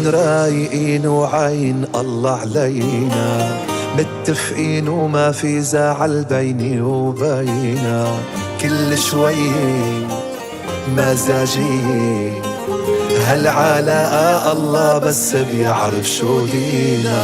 عايشين رايقين وعين الله علينا، متفقين وما في زعل بيني وبينا، كل شوي مزاجية هالعلاقة الله بس بيعرف شو دينا.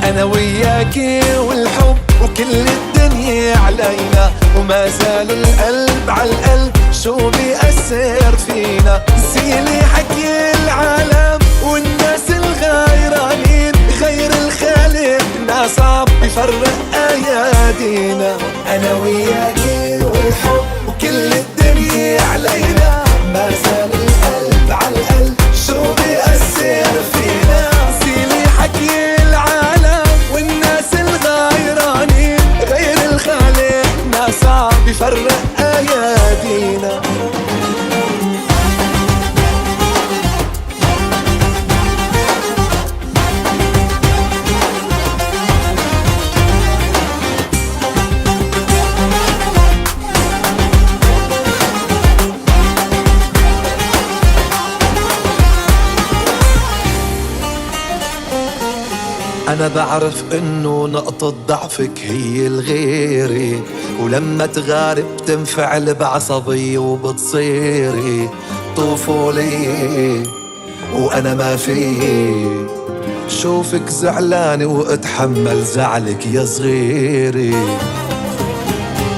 أنا وياكي والحب وكل الدنيا علينا، وما زال القلب عالقلب شو بيأثر فينا. زيلي حكي العالم والناس الغيرانين، غير الخالق ناس صعب بيفرق أيادينا. أنا وياكي والحب وكل الدنيا علينا، ما زال القلب عالقلب شو بيأثر فينا. زيلي حكي العالم والناس الغيرانين، غير الخالق ناس صعب بيفرق أيادينا. أنا بعرف إنه نقطة ضعفك هي الغيري، ولما تغارب تنفعل بعصبية وبتصيري طفولية، وأنا ما في شوفك زعلانة واتحمل زعلك يا صغيري.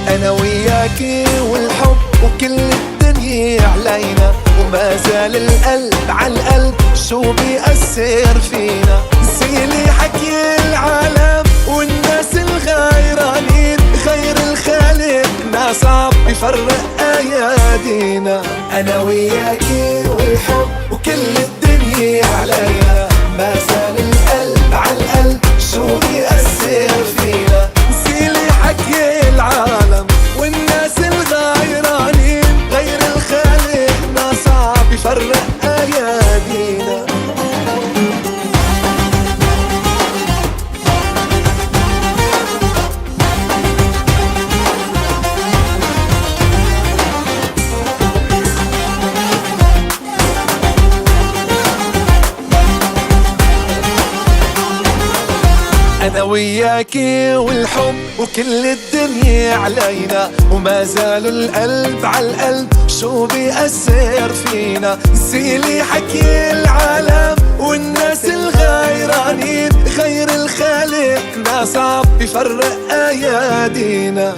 أنا وياكي والحب وكل الدنيا علينا، وما زال القلب عالقلب شو بيأثر فينا. زيلي حكي العالم والناس الغيرانين، غير الخالق ناس صعب بيفرق أيادينا. أنا وياكي والحب وكل الدنيا علينا، ما زال القلب عالقلب شو بيأثر فينا. زيلي حكي العالم والناس الغيرانين، غير الخالق ناس صعب بيفرق أيادينا. أنا وياكي والحب وكل الدنيا علينا، وما زال القلب عالقلب شو بيأثر فينا. زيلي حكي العالم والناس الغيرانين، غير الخالق ناس صعب بيفرق أيادينا.